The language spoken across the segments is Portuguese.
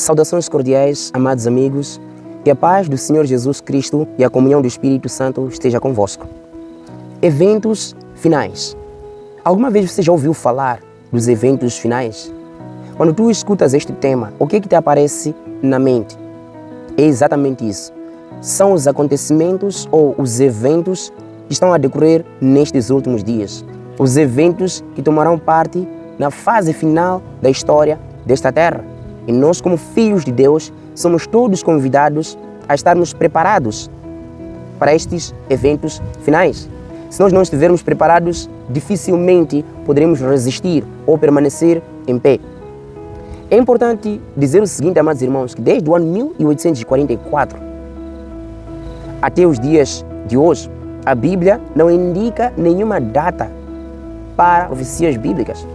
Saudações cordiais, amados amigos, que a paz do Senhor Jesus Cristo e a comunhão do Espírito Santo esteja convosco. Eventos finais. Alguma vez você já ouviu falar dos eventos finais? Quando tu escutas este tema, o que te aparece na mente? É exatamente isso. São os acontecimentos ou os eventos que estão a decorrer nestes últimos dias. Os eventos que tomarão parte na fase final da história desta terra. E nós, como filhos de Deus, somos todos convidados a estarmos preparados para estes eventos finais. Se nós não estivermos preparados, dificilmente poderemos resistir ou permanecer em pé. É importante dizer o seguinte, amados irmãos, que desde o ano 1844 até os dias de hoje, a Bíblia não indica nenhuma data para profecias bíblicas.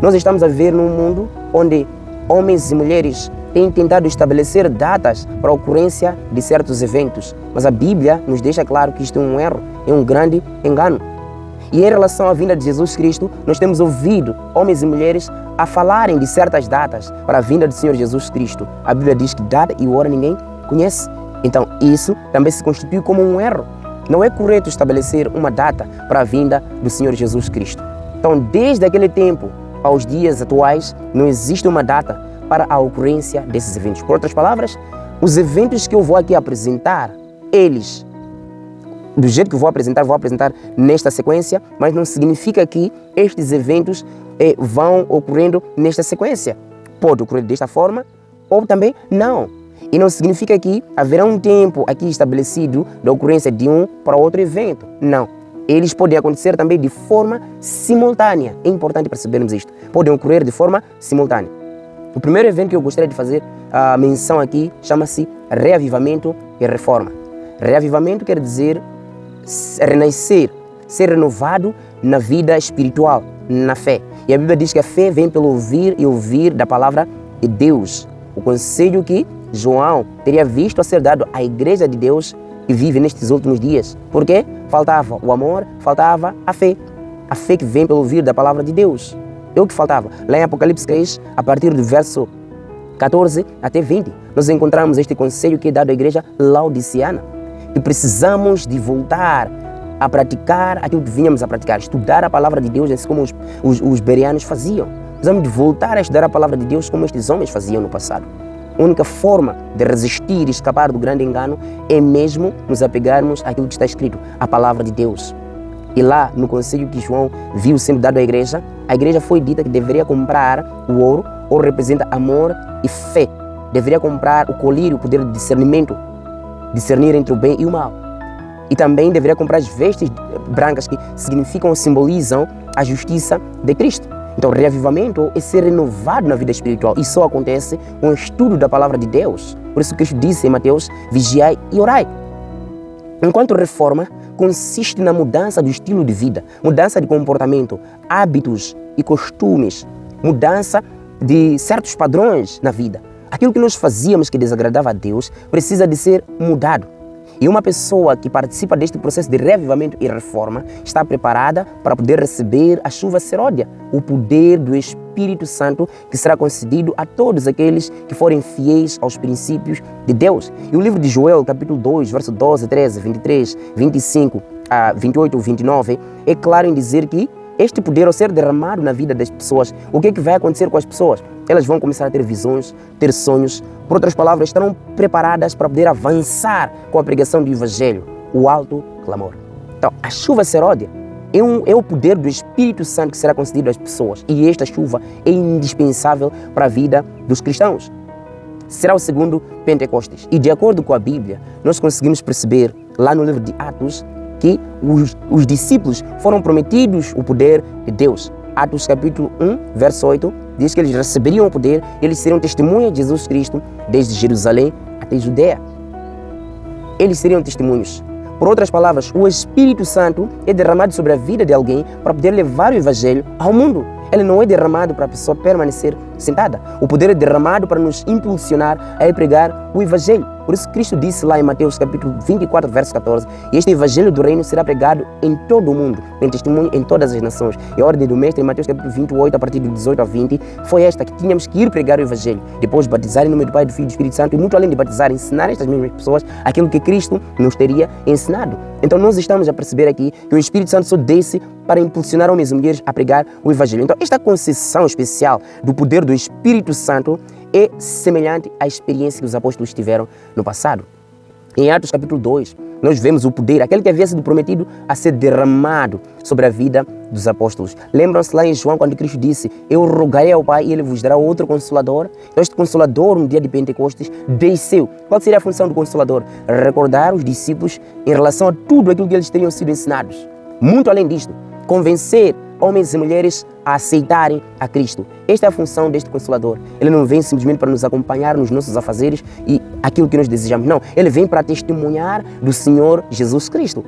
Nós estamos a viver num mundo onde homens e mulheres têm tentado estabelecer datas para a ocorrência de certos eventos, mas a Bíblia nos deixa claro que isto é um erro, é um grande engano. E em relação à vinda de Jesus Cristo, nós temos ouvido homens e mulheres a falarem de certas datas para a vinda do Senhor Jesus Cristo. A Bíblia diz que data e hora ninguém conhece. Então isso também se constitui como um erro. Não é correto estabelecer uma data para a vinda do Senhor Jesus Cristo. Então, desde aquele tempo aos dias atuais, não existe uma data para a ocorrência desses eventos. Por outras palavras, os eventos que eu vou aqui apresentar, eles, do jeito que eu vou apresentar nesta sequência, mas não significa que estes eventos vão ocorrendo nesta sequência. Pode ocorrer desta forma ou também não. E não significa que haverá um tempo aqui estabelecido da ocorrência de um para outro evento. Não. Eles podem acontecer também de forma simultânea. É importante percebermos isto. Podem ocorrer de forma simultânea. O primeiro evento que eu gostaria de fazer a menção aqui chama-se reavivamento e reforma. Reavivamento quer dizer renascer, ser renovado na vida espiritual, na fé. E a Bíblia diz que a fé vem pelo ouvir e ouvir da palavra de Deus. O conselho que João teria visto a ser dado à igreja de Deus que vive nestes últimos dias. Por quê? Faltava o amor, faltava a fé. A fé que vem pelo ouvir da palavra de Deus. É o que faltava. Lá em Apocalipse 3, a partir do verso 14 até 20, nós encontramos este conselho que é dado à igreja laodiceana. Que precisamos de voltar a praticar aquilo que vínhamos a praticar. Estudar a palavra de Deus, assim como os bereanos faziam. Precisamos de voltar a estudar a palavra de Deus como estes homens faziam no passado. A única forma de resistir e escapar do grande engano é mesmo nos apegarmos àquilo que está escrito, a palavra de Deus. E lá, no conselho que João viu sendo dado à igreja, a igreja foi dita que deveria comprar o ouro, ouro representa amor e fé. Deveria comprar o colírio, o poder de discernimento, discernir entre o bem e o mal. E também deveria comprar as vestes brancas que significam ou simbolizam a justiça de Cristo. Então, o reavivamento é ser renovado na vida espiritual e só acontece com o estudo da palavra de Deus. Por isso Cristo disse em Mateus, vigiai e orai. Enquanto reforma consiste na mudança do estilo de vida, mudança de comportamento, hábitos e costumes, mudança de certos padrões na vida. Aquilo que nós fazíamos que desagradava a Deus precisa de ser mudado. E uma pessoa que participa deste processo de reavivamento e reforma está preparada para poder receber a chuva seródia, o poder do Espírito Santo que será concedido a todos aqueles que forem fiéis aos princípios de Deus. E o livro de Joel, capítulo 2, verso 12, 13, 23, 25 a 28 ou 29, é claro em dizer que este poder, ao ser derramado na vida das pessoas, o que vai acontecer com as pessoas? Elas vão começar a ter visões, ter sonhos. Por outras palavras, estarão preparadas para poder avançar com a pregação do Evangelho, o alto clamor. Então, a chuva seródia é o poder do Espírito Santo que será concedido às pessoas. E esta chuva é indispensável para a vida dos cristãos. Será o segundo Pentecostes. E de acordo com a Bíblia, nós conseguimos perceber lá no livro de Atos que os discípulos foram prometidos o poder de Deus. Atos capítulo 1, verso 8, diz que eles receberiam o poder e eles seriam testemunhas de Jesus Cristo desde Jerusalém até Judeia. Eles seriam testemunhos. Por outras palavras, o Espírito Santo é derramado sobre a vida de alguém para poder levar o Evangelho ao mundo. ele não é derramado para a pessoa permanecer sentada. O poder é derramado para nos impulsionar a pregar o Evangelho. Por isso Cristo disse lá em Mateus capítulo 24, verso 14, e este Evangelho do Reino será pregado em todo o mundo, em testemunho em todas as nações. E a ordem do Mestre em Mateus capítulo 28, a partir do 18 a 20, foi esta, que tínhamos que ir pregar o Evangelho, depois batizar em nome do Pai, do Filho e do Espírito Santo, e muito além de batizar, ensinar estas mesmas pessoas aquilo que Cristo nos teria ensinado. Então nós estamos a perceber aqui que o Espírito Santo só desce para impulsionar homens e mulheres a pregar o Evangelho. Então esta concessão especial do poder do Espírito Santo é semelhante à experiência que os apóstolos tiveram no passado. Em Atos capítulo 2, nós vemos o poder, aquele que havia sido prometido a ser derramado sobre a vida dos apóstolos. Lembram-se lá em João quando Cristo disse: eu rogarei ao Pai e Ele vos dará outro Consolador. Então este Consolador, no dia de Pentecostes, desceu. Qual seria a função do Consolador? Recordar os discípulos em relação a tudo aquilo que eles teriam sido ensinados. Muito além disto, convencer homens e mulheres a aceitarem a Cristo. Esta é a função deste Consolador. Ele não vem simplesmente para nos acompanhar nos nossos afazeres e aquilo que nós desejamos. Não, ele vem para testemunhar do Senhor Jesus Cristo.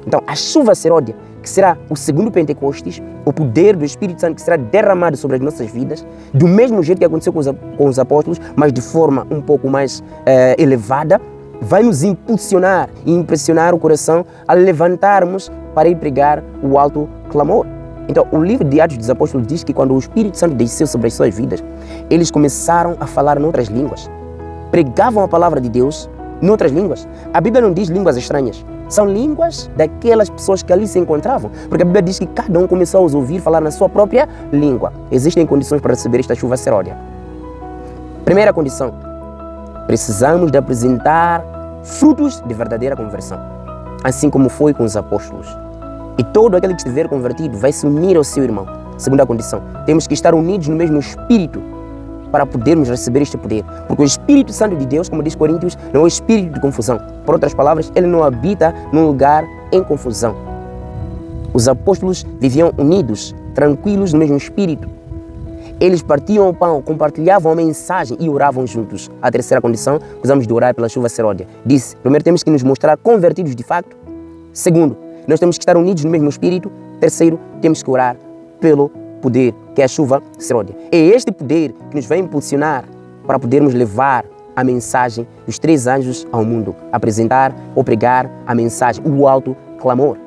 Então, a chuva seródia, que será o segundo Pentecostes, o poder do Espírito Santo que será derramado sobre as nossas vidas, do mesmo jeito que aconteceu com os apóstolos, mas de forma um pouco mais elevada, vai nos impulsionar e impressionar o coração a levantarmos para ir pregar o alto clamor. Então, o livro de Atos dos Apóstolos diz que quando o Espírito Santo desceu sobre as suas vidas, eles começaram a falar em outras línguas. Pregavam a palavra de Deus em outras línguas. A Bíblia não diz línguas estranhas. São línguas daquelas pessoas que ali se encontravam. Porque a Bíblia diz que cada um começou a os ouvir falar na sua própria língua. Existem condições para receber esta chuva seródia. Primeira condição: precisamos de apresentar frutos de verdadeira conversão. Assim como foi com os apóstolos. E todo aquele que estiver convertido vai se unir ao seu irmão. Segunda condição: temos que estar unidos no mesmo Espírito para podermos receber este poder. Porque o Espírito Santo de Deus, como diz Coríntios, não é o espírito de confusão. Por outras palavras, ele não habita num lugar em confusão. Os apóstolos viviam unidos, tranquilos no mesmo Espírito. Eles partiam o pão, compartilhavam a mensagem e oravam juntos. A terceira condição: precisamos de orar pela chuva seródia. Disse, primeiro temos que nos mostrar convertidos de facto. Segundo, nós temos que estar unidos no mesmo Espírito. Terceiro, temos que orar pelo poder, que é a chuva seródia. É este poder que nos vai impulsionar para podermos levar a mensagem dos três anjos ao mundo, apresentar ou pregar a mensagem, o alto clamor.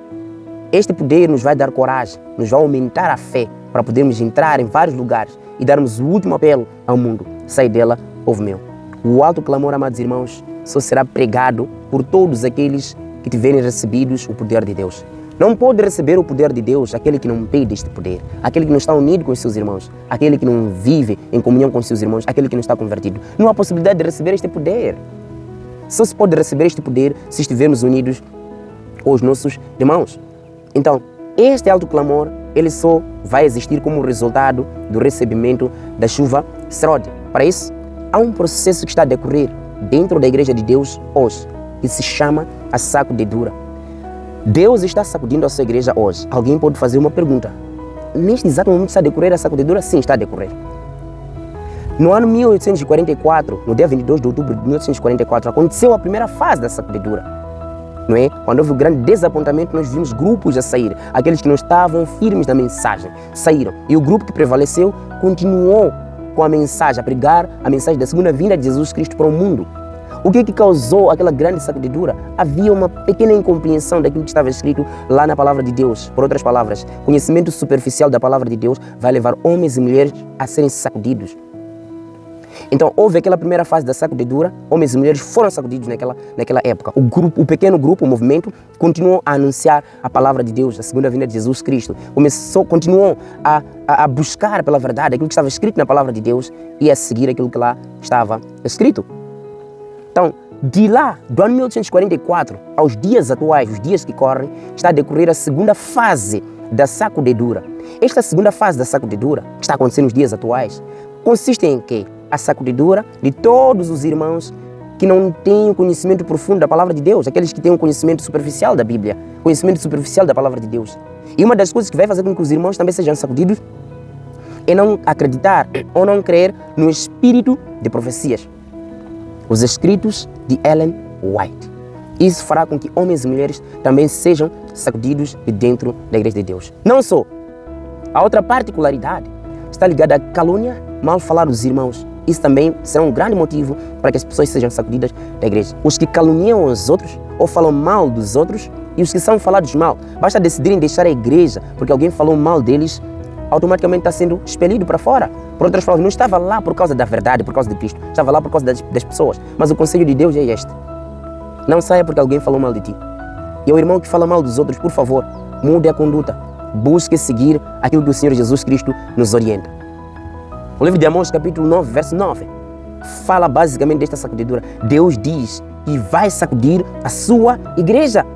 Este poder nos vai dar coragem, nos vai aumentar a fé para podermos entrar em vários lugares e darmos o último apelo ao mundo: sai dela, povo meu. O alto clamor, amados irmãos, só será pregado por todos aqueles que tiverem recebidos o poder de Deus. Não pode receber o poder de Deus aquele que não pede este poder, aquele que não está unido com os seus irmãos, aquele que não vive em comunhão com os seus irmãos, aquele que não está convertido. Não há possibilidade de receber este poder. Só se pode receber este poder se estivermos unidos com os nossos irmãos. Então, este alto clamor, ele só vai existir como resultado do recebimento da chuva seródia. Para isso, há um processo que está a decorrer dentro da Igreja de Deus hoje, que se chama a sacudidura. Deus está sacudindo a sua igreja hoje. Alguém pode fazer uma pergunta: neste exato momento está a decorrer a sacudidura? Sim, está a decorrer. No ano 1844, no dia 22 de outubro de 1844, aconteceu a primeira fase da sacudidura. Não é? Quando houve um grande desapontamento, nós vimos grupos a sair. Aqueles que não estavam firmes na mensagem saíram. E o grupo que prevaleceu continuou com a mensagem, a pregar a mensagem da segunda vinda de Jesus Cristo para o mundo. O que causou aquela grande sacudidura? Havia uma pequena incompreensão daquilo que estava escrito lá na palavra de Deus. Por outras palavras, conhecimento superficial da palavra de Deus vai levar homens e mulheres a serem sacudidos. Então, houve aquela primeira fase da sacudidura, homens e mulheres foram sacudidos naquela época. O pequeno grupo, o movimento, continuou a anunciar a palavra de Deus, a segunda vinda de Jesus Cristo. Continuou a buscar pela verdade aquilo que estava escrito na palavra de Deus e a seguir aquilo que lá estava escrito. Então, de lá, do ano 1844 aos dias atuais, os dias que correm, está a decorrer a segunda fase da sacudidura. Esta segunda fase da sacudidura, que está acontecendo nos dias atuais, consiste em quê? A sacudidura de todos os irmãos que não têm conhecimento profundo da palavra de Deus, aqueles que têm um conhecimento superficial da Bíblia, conhecimento superficial da palavra de Deus. E uma das coisas que vai fazer com que os irmãos também sejam sacudidos é não acreditar ou não crer no espírito de profecias. Os escritos de Ellen White. Isso fará com que homens e mulheres também sejam sacudidos de dentro da Igreja de Deus. Não só. A outra particularidade está ligado à calúnia, mal falar dos irmãos. Isso também será um grande motivo para que as pessoas sejam sacudidas da igreja. Os que caluniam os outros ou falam mal dos outros e os que são falados mal. Basta decidirem deixar a igreja porque alguém falou mal deles, automaticamente está sendo expelido para fora. Por outras palavras, não estava lá por causa da verdade, por causa de Cristo. Estava lá por causa das pessoas. Mas o conselho de Deus é este. Não saia porque alguém falou mal de ti. E o irmão que fala mal dos outros, por favor, mude a conduta. Busque seguir aquilo que o Senhor Jesus Cristo nos orienta. O livro de Amós, capítulo 9, verso 9, fala basicamente desta sacudidura. Deus diz que vai sacudir a sua igreja.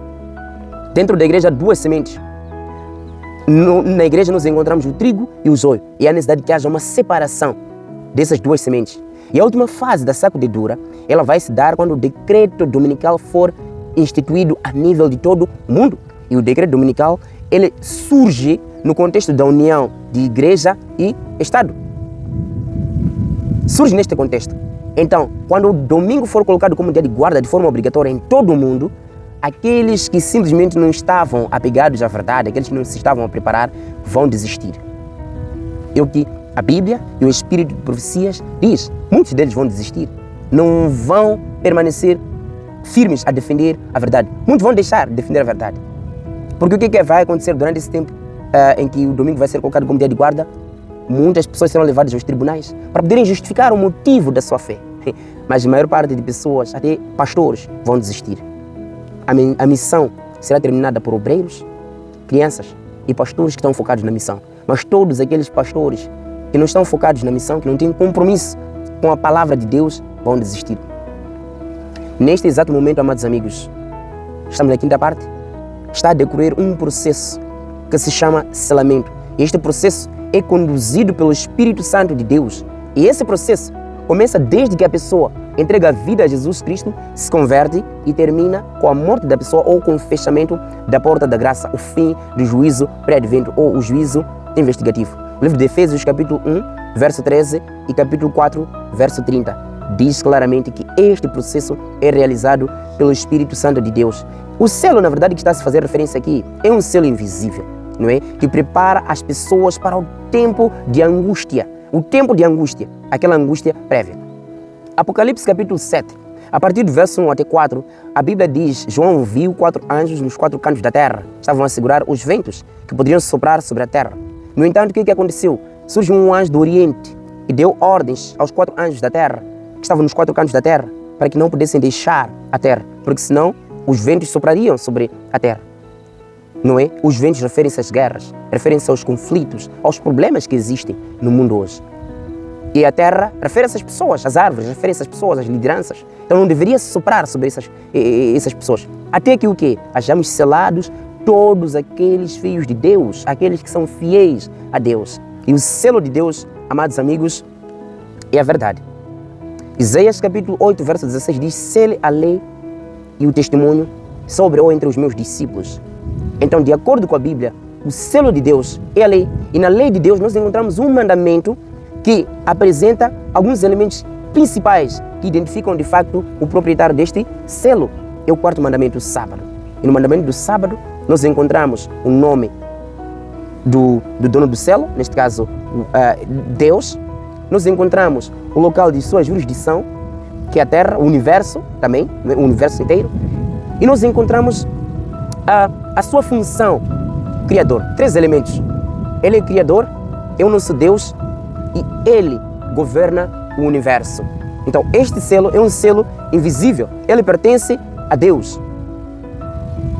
Dentro da igreja, duas sementes. Na igreja nós encontramos o trigo e o joio. E há necessidade que haja uma separação dessas duas sementes. E a última fase da sacudidura, ela vai se dar quando o decreto dominical for instituído a nível de todo o mundo. E o decreto dominical, ele surge no contexto da união de igreja e Estado. Surge neste contexto. Então, quando o domingo for colocado como dia de guarda de forma obrigatória em todo o mundo, aqueles que simplesmente não estavam apegados à verdade, aqueles que não se estavam a preparar, vão desistir. É o que a Bíblia e o Espírito de Profecias diz. Muitos deles vão desistir. Não vão permanecer firmes a defender a verdade. Muitos vão deixar de defender a verdade. Porque o que vai acontecer durante esse tempo em que o domingo vai ser colocado como dia de guarda? Muitas pessoas serão levadas aos tribunais para poderem justificar o motivo da sua fé. Mas a maior parte de pessoas, até pastores, vão desistir. A missão será terminada por obreiros, crianças e pastores que estão focados na missão. Mas todos aqueles pastores que não estão focados na missão, que não têm compromisso com a palavra de Deus, vão desistir. Neste exato momento, amados amigos, estamos na quinta parte, está a decorrer um processo que se chama selamento. E este processo é conduzido pelo Espírito Santo de Deus. E esse processo começa desde que a pessoa entrega a vida a Jesus Cristo, se converte e termina com a morte da pessoa ou com o fechamento da porta da graça, o fim do juízo pré-advento ou o juízo investigativo. O livro de Efésios, capítulo 1, verso 13 e capítulo 4, verso 30, diz claramente que este processo é realizado pelo Espírito Santo de Deus. O selo, na verdade, que está a se fazer referência aqui, é um selo invisível, não é? Que prepara as pessoas para o tempo de angústia. O tempo de angústia, aquela angústia prévia. Apocalipse capítulo 7, a partir do verso 1 até 4, a Bíblia diz: João viu 4 anjos nos 4 cantos da terra. Estavam a segurar os ventos que poderiam soprar sobre a terra. No entanto, o que aconteceu? Surge um anjo do Oriente e deu ordens aos 4 anjos da terra, que estavam nos 4 cantos da terra, para que não pudessem deixar a terra, porque senão os ventos soprariam sobre a terra. Não é? Os ventos referem-se às guerras, referem-se aos conflitos, aos problemas que existem no mundo hoje. E a terra refere-se às pessoas, às árvores, refere-se às pessoas, às lideranças. Então não deveria soprar sobre essas pessoas. Até que o quê? Hajamos selados todos aqueles filhos de Deus, aqueles que são fiéis a Deus. E o selo de Deus, amados amigos, é a verdade. Isaías capítulo 8, verso 16 diz: sele a lei e o testemunho sobre ou entre os meus discípulos. Então, de acordo com a Bíblia, o selo de Deus é a lei. E na lei de Deus nós encontramos um mandamento que apresenta alguns elementos principais que identificam de facto o proprietário deste selo. É o 4º mandamento, o sábado. E no mandamento do sábado nós encontramos o nome do dono do selo, neste caso Deus. Nós encontramos o local de sua jurisdição, que é a terra, o universo também, o universo inteiro. E nós encontramos a sua função, criador. 3 elementos. Ele é criador, é o nosso Deus e Ele governa o universo. Então este selo é um selo invisível. Ele pertence a Deus.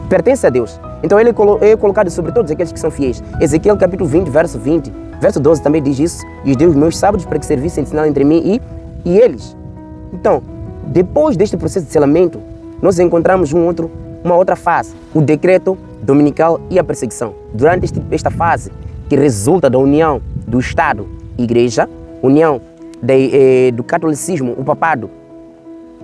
Pertence a Deus. Então ele é colocado sobre todos aqueles que são fiéis. Ezequiel capítulo 20, verso 20. Verso 12 também diz isso. E os dei os meus sábados para que servissem de sinal entre mim e eles. Então, depois deste processo de selamento, nós encontramos uma outra fase. O decreto dominical e a perseguição. Durante esta fase, que resulta da união do Estado e Igreja, união do catolicismo, o papado,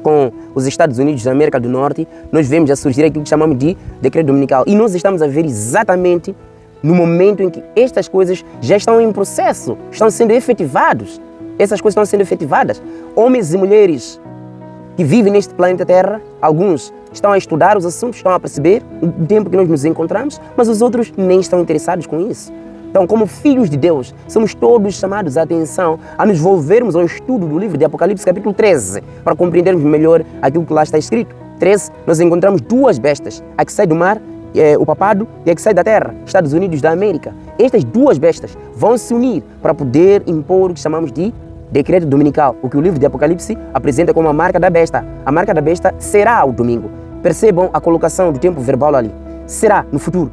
com os Estados Unidos da América do Norte, nós vemos a surgir aquilo que chamamos de decreto dominical. E nós estamos a ver exatamente no momento em que estas coisas já estão em processo, estão sendo efetivados. Essas coisas estão sendo efetivadas. Homens e mulheres que vivem neste planeta Terra, alguns estão a estudar os assuntos, estão a perceber o tempo que nós nos encontramos, mas os outros nem estão interessados com isso. Então, como filhos de Deus, somos todos chamados a atenção a nos volvermos ao estudo do livro de Apocalipse, capítulo 13, para compreendermos melhor aquilo que lá está escrito. 13, nós encontramos duas bestas, a que sai do mar, o papado, e a que sai da terra, Estados Unidos da América. Estas duas bestas vão se unir para poder impor o que chamamos de decreto dominical, o que o livro de Apocalipse apresenta como a marca da besta. A marca da besta será o domingo. Percebam a colocação do tempo verbal ali. Será no futuro.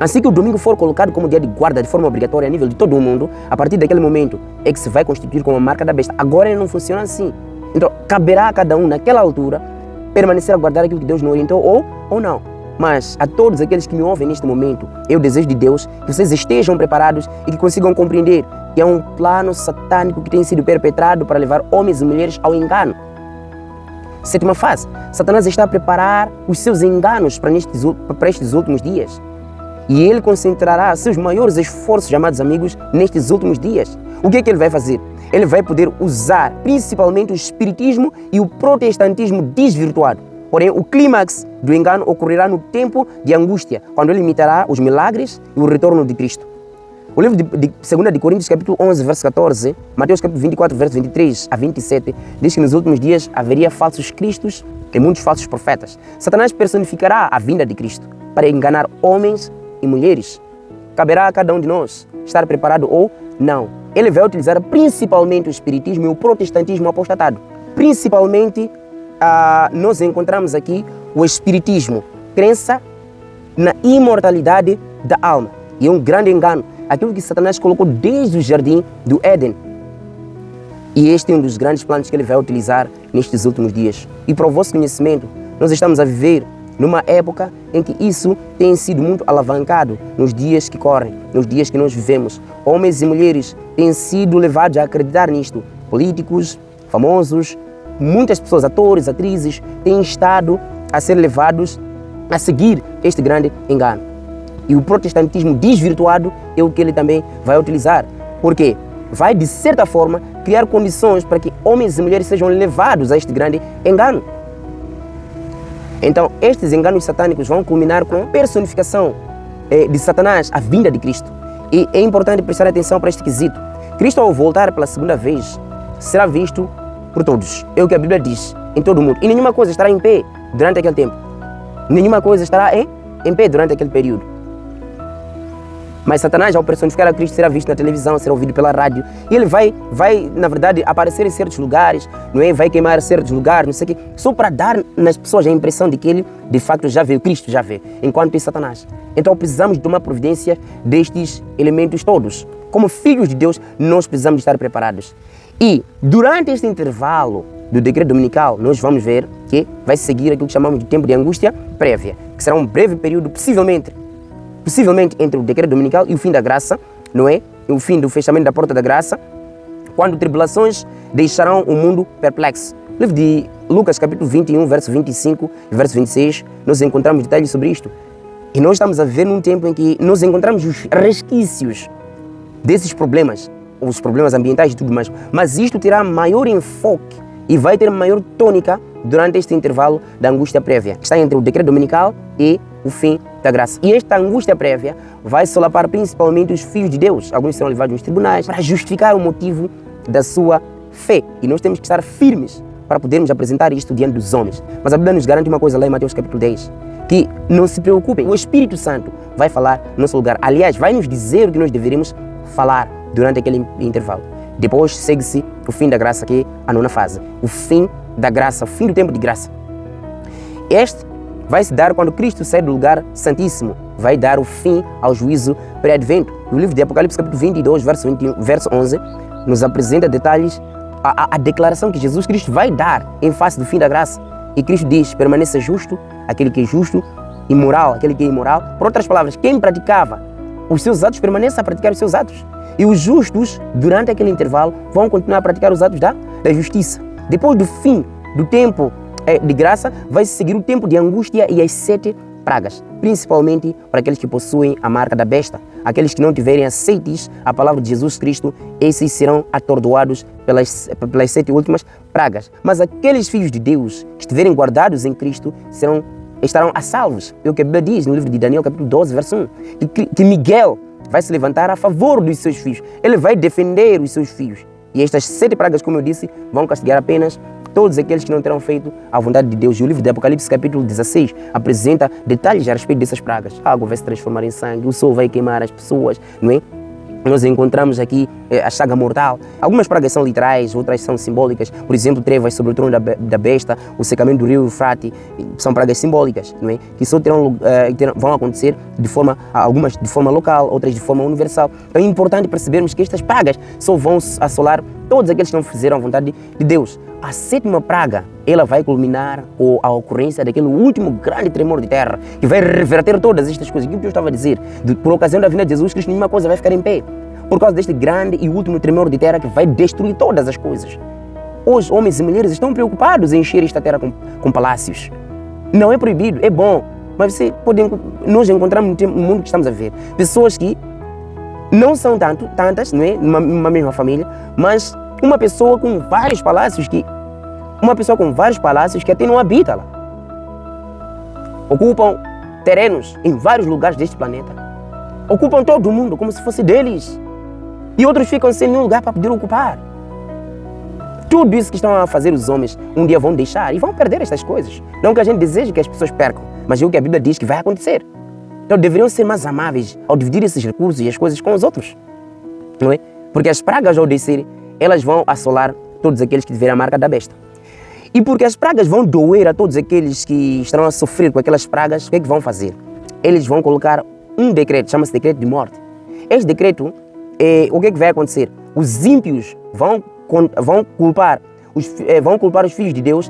Assim que o domingo for colocado como dia de guarda de forma obrigatória a nível de todo o mundo, a partir daquele momento é que se vai constituir como a marca da besta. Agora não funciona assim. Então, caberá a cada um, naquela altura, permanecer a guardar aquilo que Deus nos orientou ou não. Mas a todos aqueles que me ouvem neste momento, eu desejo de Deus que vocês estejam preparados e que consigam compreender que é um plano satânico que tem sido perpetrado para levar homens e mulheres ao engano. Sétima fase, Satanás está a preparar os seus enganos para estes últimos dias. E ele concentrará seus maiores esforços, amados amigos, nestes últimos dias. O que é que ele vai fazer? Ele vai poder usar principalmente o espiritismo e o protestantismo desvirtuado. Porém, o clímax do engano ocorrerá no tempo de angústia, quando ele imitará os milagres e o retorno de Cristo. O livro de 2 de Coríntios, capítulo 11, verso 14, Mateus, capítulo 24, verso 23 a 27, diz que nos últimos dias haveria falsos cristos e muitos falsos profetas. Satanás personificará a vinda de Cristo para enganar homens e mulheres. Caberá a cada um de nós estar preparado ou não. Ele vai utilizar principalmente o espiritismo e o protestantismo apostatado. Principalmente, nós encontramos aqui o espiritismo, crença na imortalidade da alma. E é um grande engano, aquilo que Satanás colocou desde o jardim do Éden. E este é um dos grandes planos que ele vai utilizar nestes últimos dias. E para o vosso conhecimento, nós estamos a viver numa época em que isso tem sido muito alavancado nos dias que correm, nos dias que nós vivemos. Homens e mulheres têm sido levados a acreditar nisto. Políticos, famosos, muitas pessoas, atores, atrizes, têm estado a ser levados a seguir este grande engano. E o protestantismo desvirtuado é o que ele também vai utilizar. Por quê? Vai, de certa forma, criar condições para que homens e mulheres sejam levados a este grande engano. Então, estes enganos satânicos vão culminar com a personificação de Satanás, a vinda de Cristo. E é importante prestar atenção para este quesito. Cristo, ao voltar pela segunda vez, será visto por todos. É o que a Bíblia diz, em todo o mundo. E nenhuma coisa estará em pé durante aquele tempo. Nenhuma coisa estará em pé durante aquele período. Mas Satanás, ao personificar a Cristo, será visto na televisão, será ouvido pela rádio. E ele vai, na verdade, aparecer em certos lugares, não é? Vai queimar certos lugares, não sei o quê, só para dar nas pessoas a impressão de que ele, de facto, já veio, Cristo já veio, enquanto é Satanás. Então precisamos de uma providência destes elementos todos. Como filhos de Deus, nós precisamos estar preparados. E durante este intervalo do decreto dominical, nós vamos ver que vai seguir aquilo que chamamos de tempo de angústia prévia, que será um breve período, possivelmente entre o decreto dominical e o fim da graça, não é? O fim do fechamento da porta da graça, quando tribulações deixarão o mundo perplexo. No livro de Lucas, capítulo 21, verso 25 e verso 26, nós encontramos detalhes sobre isto. E nós estamos a viver num tempo em que nós encontramos os resquícios desses problemas, os problemas ambientais e tudo mais. Mas isto terá maior enfoque e vai ter maior tônica durante este intervalo da angústia prévia, que está entre o decreto dominical e o fim da graça. E esta angústia prévia vai solapar principalmente os filhos de Deus. Alguns serão levados nos tribunais para justificar o motivo da sua fé. E nós temos que estar firmes para podermos apresentar isto diante dos homens. Mas a Bíblia nos garante uma coisa lá em Mateus capítulo 10, que não se preocupem, o Espírito Santo vai falar no nosso lugar. Aliás, vai nos dizer o que nós deveríamos falar durante aquele intervalo. Depois segue-se o fim da graça, que é a nona fase. O fim da graça, o fim do tempo de graça. Este vai se dar quando Cristo sair do lugar santíssimo. Vai dar o fim ao juízo pré-advento. No livro de Apocalipse, capítulo 22, verso 11, nos apresenta detalhes, a declaração que Jesus Cristo vai dar em face do fim da graça. E Cristo diz: permaneça justo aquele que é justo, imoral aquele que é imoral. Por outras palavras, quem praticava os seus atos permaneça a praticar os seus atos. E os justos, durante aquele intervalo, vão continuar a praticar os atos da justiça. Depois do fim do tempo de graça, vai seguir o tempo de angústia e as 7 pragas, principalmente para aqueles que possuem a marca da besta. Aqueles que não tiverem aceites a palavra de Jesus Cristo, esses serão atordoados pelas 7 últimas pragas. Mas aqueles filhos de Deus que estiverem guardados em Cristo estarão a salvos. É o que a Bíblia diz no livro de Daniel, capítulo 12, verso 1. Que Miguel vai se levantar a favor dos seus filhos. Ele vai defender os seus filhos. E estas 7 pragas, como eu disse, vão castigar apenas todos aqueles que não terão feito a vontade de Deus. E o livro de Apocalipse, capítulo 16, apresenta detalhes a respeito dessas pragas. A água vai se transformar em sangue, o sol vai queimar as pessoas, não é? Nós encontramos aqui a chaga mortal. Algumas pragas são literais, outras são simbólicas. Por exemplo, trevas sobre o trono da besta, o secamento do rio Eufrate, são pragas simbólicas, não é? Que só vão acontecer algumas de forma local, outras de forma universal. Então é importante percebermos que estas pragas só vão assolar todos aqueles que não fizeram a vontade de Deus. A 7ª praga, ela vai culminar com a ocorrência daquele último grande tremor de terra, que vai reverter todas estas coisas. O que eu estava a dizer? Por ocasião da vinda de Jesus Cristo, nenhuma coisa vai ficar em pé. Por causa deste grande e último tremor de terra que vai destruir todas as coisas. Hoje, homens e mulheres estão preocupados em encher esta terra com palácios. Não é proibido, é bom. Mas nós encontramos no mundo que estamos a ver pessoas que não são tantas, não é? Numa mesma família, mas uma pessoa com vários palácios que até não habita lá. Ocupam terrenos em vários lugares deste planeta. Ocupam todo o mundo como se fosse deles. E outros ficam sem nenhum lugar para poder ocupar. Tudo isso que estão a fazer os homens, um dia vão deixar e vão perder estas coisas. Não que a gente deseje que as pessoas percam, mas é o que a Bíblia diz que vai acontecer. Então deveriam ser mais amáveis ao dividir esses recursos e as coisas com os outros. Não é? Porque as pragas, ao descerem, elas vão assolar todos aqueles que tiverem a marca da besta. E porque as pragas vão doer a todos aqueles que estarão a sofrer com aquelas pragas, o que é que vão fazer? Eles vão colocar um decreto, chama-se decreto de morte. Este decreto, o que é que vai acontecer? Os ímpios vão culpar os filhos de Deus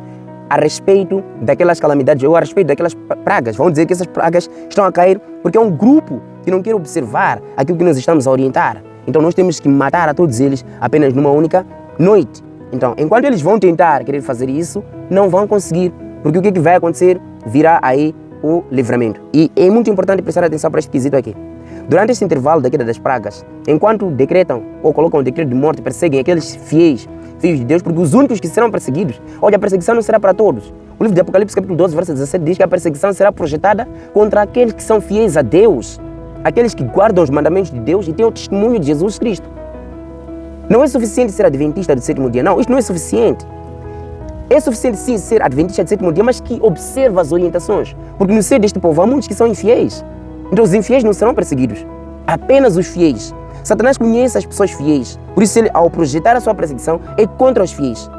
a respeito daquelas calamidades ou a respeito daquelas pragas. Vão dizer que essas pragas estão a cair porque é um grupo que não quer observar aquilo que nós estamos a orientar. Então nós temos que matar a todos eles apenas numa única noite. Então, enquanto eles vão tentar querer fazer isso, não vão conseguir. Porque o que vai acontecer? Virá aí o livramento. E é muito importante prestar atenção para este quesito aqui. Durante este intervalo da queda das pragas, enquanto decretam ou colocam o decreto de morte, perseguem aqueles fiéis, filhos de Deus, porque os únicos que serão perseguidos, olha, a perseguição não será para todos. O livro de Apocalipse, capítulo 12, verso 17, diz que a perseguição será projetada contra aqueles que são fiéis a Deus, aqueles que guardam os mandamentos de Deus e têm o testemunho de Jesus Cristo. Não é suficiente ser adventista do 7º dia, não, isto não é suficiente. É suficiente sim ser adventista do 7º dia, mas que observa as orientações, porque no seio deste povo há muitos que são infiéis. Então os infiéis não serão perseguidos, apenas os fiéis. Satanás conhece as pessoas fiéis, por isso ele, ao projetar a sua perseguição, é contra os fiéis.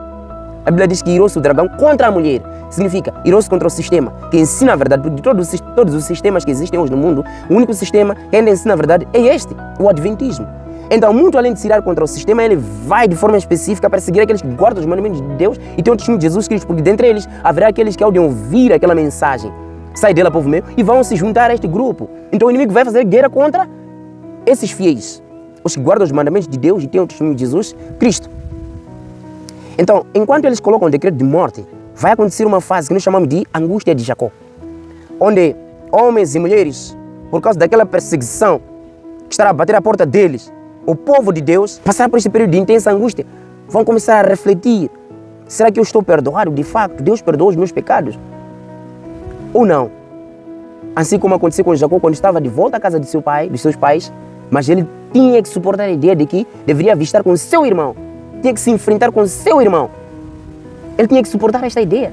A Bíblia diz que irou-se o dragão contra a mulher, significa irou-se contra o sistema, que ensina a verdade, porque de todos os sistemas que existem hoje no mundo, o único sistema que ainda ensina a verdade é este, o adventismo. Então, muito além de se irar contra o sistema, ele vai de forma específica perseguir aqueles que guardam os mandamentos de Deus e têm o testemunho de Jesus Cristo, porque dentre eles haverá aqueles que, ao de ouvir aquela mensagem, sai dela, povo meu, e vão se juntar a este grupo. Então o inimigo vai fazer guerra contra esses fiéis, os que guardam os mandamentos de Deus e têm o testemunho de Jesus Cristo. Então, enquanto eles colocam o decreto de morte, vai acontecer uma fase que nós chamamos de angústia de Jacó, onde homens e mulheres, por causa daquela perseguição que estará a bater à porta deles, o povo de Deus passará por este período de intensa angústia, vão começar a refletir: será que eu estou perdoado de facto? Deus perdoou os meus pecados? Ou não? Assim como aconteceu com Jacó quando estava de volta à casa de seu pai, dos seus pais, mas ele tinha que suportar a ideia de que deveria avistar com seu irmão, tinha que se enfrentar com seu irmão. Ele tinha que suportar esta ideia,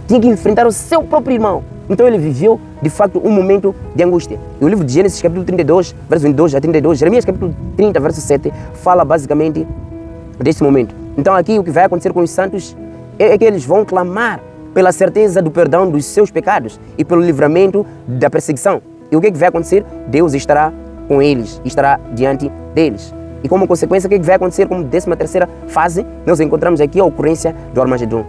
tinha que enfrentar o seu próprio irmão. Então ele viveu, de facto, um momento de angústia. E o livro de Gênesis, capítulo 32, verso 22 a 32, Jeremias, capítulo 30, verso 7, fala basicamente deste momento. Então aqui o que vai acontecer com os santos é que eles vão clamar pela certeza do perdão dos seus pecados e pelo livramento da perseguição. E o que vai acontecer? Deus estará com eles, estará diante deles. E como consequência, o que vai acontecer como 13ª fase? Nós encontramos aqui a ocorrência do Armagedon.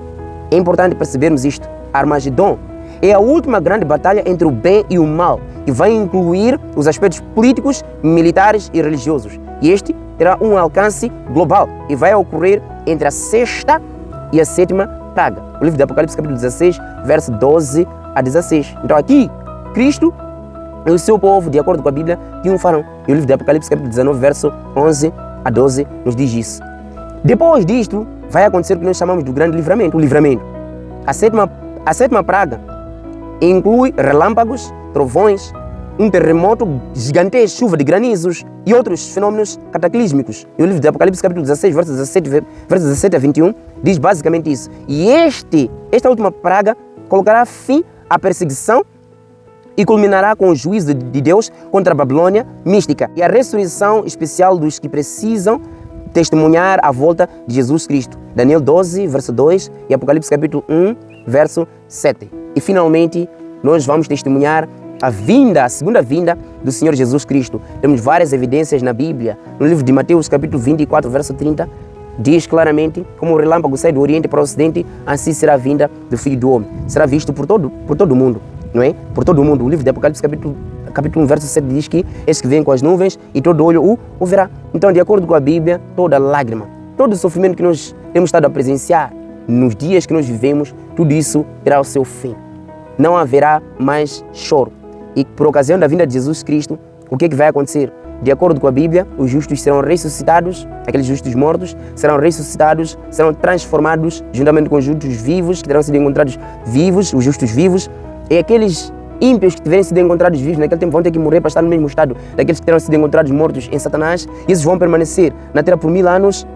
É importante percebermos isto. Armagedon é a última grande batalha entre o bem e o mal, que vai incluir os aspectos políticos, militares e religiosos. E este terá um alcance global e vai ocorrer entre a 6ª e a 7ª praga. O livro de Apocalipse, capítulo 16, verso 12 a 16. Então aqui, Cristo e o seu povo, de acordo com a Bíblia, triunfarão. E o livro de Apocalipse, capítulo 19, verso 11 a 12, nos diz isso. Depois disto, vai acontecer o que nós chamamos do grande livramento, o livramento. A sétima praga inclui relâmpagos, trovões, um terremoto gigantesco, chuva de granizos e outros fenômenos cataclísmicos. E o livro de Apocalipse, capítulo 16, versos 17 a 21, diz basicamente isso. E esta última praga colocará fim à perseguição e culminará com o juízo de Deus contra a Babilônia mística e a ressurreição especial dos que precisam testemunhar a volta de Jesus Cristo. Daniel 12, verso 2 e Apocalipse capítulo 1, verso 7. E finalmente nós vamos testemunhar a segunda vinda do Senhor Jesus Cristo. Temos várias evidências na Bíblia. No livro de Mateus capítulo 24, verso 30, diz claramente: como o relâmpago sai do Oriente para o Ocidente, assim será a vinda do Filho do Homem. Será visto por todo o mundo, não é? Por todo o mundo. O livro de Apocalipse capítulo 1, verso 7 diz que esse que vem com as nuvens e todo olho o verá. Então, de acordo com a Bíblia, toda lágrima, todo o sofrimento que nós temos estado a presenciar nos dias que nós vivemos, tudo isso terá o seu fim. Não haverá mais choro. E por ocasião da vinda de Jesus Cristo, o que vai acontecer? De acordo com a Bíblia, os justos serão ressuscitados, aqueles justos mortos serão ressuscitados, serão transformados juntamente com os justos vivos, que terão sido encontrados vivos, os justos vivos, e aqueles ímpios que tiverem sido encontrados vivos naquele tempo vão ter que morrer para estar no mesmo estado daqueles que terão sido encontrados mortos em Satanás, e esses vão permanecer na terra por 1000 anos.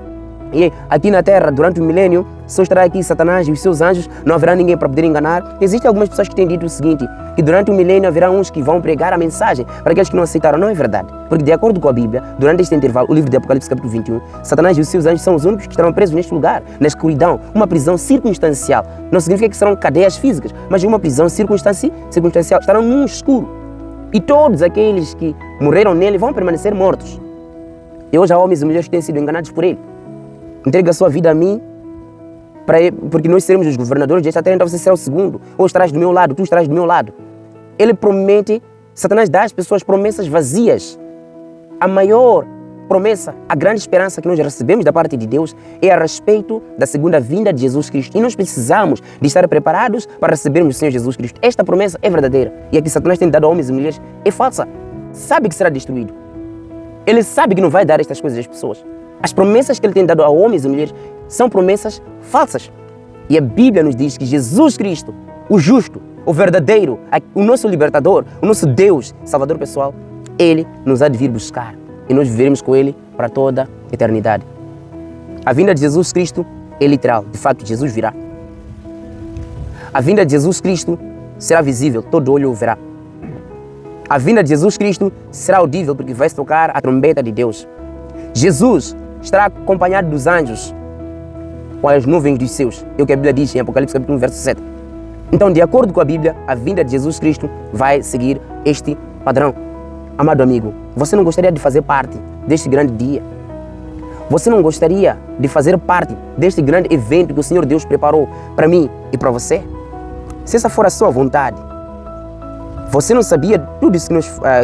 E aqui na Terra, durante o milênio, só estará aqui Satanás e os seus anjos, não haverá ninguém para poder enganar. Existem algumas pessoas que têm dito o seguinte, que durante o milênio haverá uns que vão pregar a mensagem para aqueles que não aceitaram. Não é verdade, porque de acordo com a Bíblia, durante este intervalo, o livro de Apocalipse capítulo 21, Satanás e os seus anjos são os únicos que estarão presos neste lugar, na escuridão, uma prisão circunstancial. Não significa que serão cadeias físicas, mas uma prisão circunstancial, estarão num escuro. E todos aqueles que morreram nele vão permanecer mortos. E hoje há homens e mulheres que têm sido enganados por ele. Entrega a sua vida a mim, porque nós seremos os governadores desta terra, então você será o segundo. Ou estarás do meu lado, tu estarás do meu lado. Ele promete, Satanás dá às pessoas promessas vazias. A maior promessa, a grande esperança que nós recebemos da parte de Deus é a respeito da segunda vinda de Jesus Cristo. E nós precisamos de estar preparados para recebermos o Senhor Jesus Cristo. Esta promessa é verdadeira. E a que Satanás tem dado a homens e mulheres é falsa. Sabe que será destruído. Ele sabe que não vai dar estas coisas às pessoas. As promessas que ele tem dado a homens e mulheres são promessas falsas. E a Bíblia nos diz que Jesus Cristo, o justo, o verdadeiro, o nosso libertador, o nosso Deus, Salvador pessoal, Ele nos há de vir buscar e nós viveremos com Ele para toda a eternidade. A vinda de Jesus Cristo é literal, de fato Jesus virá. A vinda de Jesus Cristo será visível, todo olho o verá. A vinda de Jesus Cristo será audível porque vai tocar a trombeta de Deus. Jesus estará acompanhado dos anjos com as nuvens dos céus. É o que a Bíblia diz em Apocalipse capítulo 1, verso 7. Então, de acordo com a Bíblia, a vinda de Jesus Cristo vai seguir este padrão. Amado amigo, você não gostaria de fazer parte deste grande dia? Você não gostaria de fazer parte deste grande evento que o Senhor Deus preparou para mim e para você? Se essa for a sua vontade, você não sabia tudo isso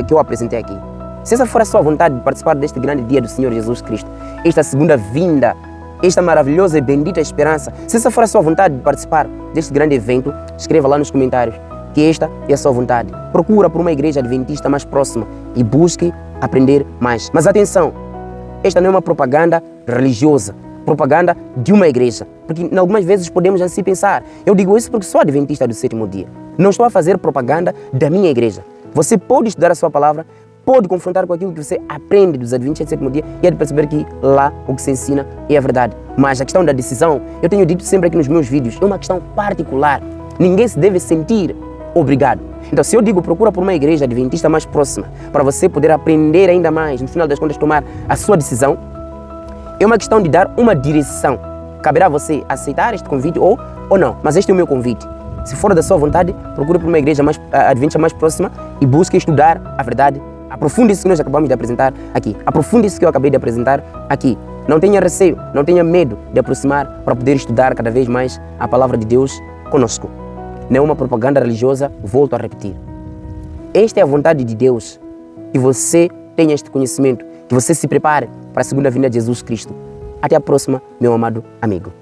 que eu apresentei aqui. Se essa for a sua vontade de participar deste grande dia do Senhor Jesus Cristo, esta segunda vinda, esta maravilhosa e bendita esperança, se essa for a sua vontade de participar deste grande evento, escreva lá nos comentários que esta é a sua vontade. Procura por uma igreja adventista mais próxima e busque aprender mais. Mas atenção, esta não é uma propaganda religiosa, propaganda de uma igreja, porque algumas vezes podemos assim pensar. Eu digo isso porque sou adventista do sétimo dia. Não estou a fazer propaganda da minha igreja. Você pode estudar a sua palavra, pode confrontar com aquilo que você aprende dos adventistas do sétimo dia e é de perceber que lá o que se ensina é a verdade. Mas a questão da decisão, eu tenho dito sempre aqui nos meus vídeos, é uma questão particular. Ninguém se deve sentir obrigado. Então, se eu digo procura por uma igreja adventista mais próxima para você poder aprender ainda mais, no final das contas tomar a sua decisão, é uma questão de dar uma direção. Caberá você aceitar este convite ou não, mas este é o meu convite. Se for da sua vontade, procure por uma igreja adventista mais próxima e busque estudar a verdade. Aprofunde isso que nós acabamos de apresentar aqui. Aprofunde isso que eu acabei de apresentar aqui. Não tenha receio, não tenha medo de aproximar para poder estudar cada vez mais a palavra de Deus conosco. Não é uma propaganda religiosa, volto a repetir. Esta é a vontade de Deus, que você tenha este conhecimento, que você se prepare para a segunda vinda de Jesus Cristo. Até a próxima, meu amado amigo.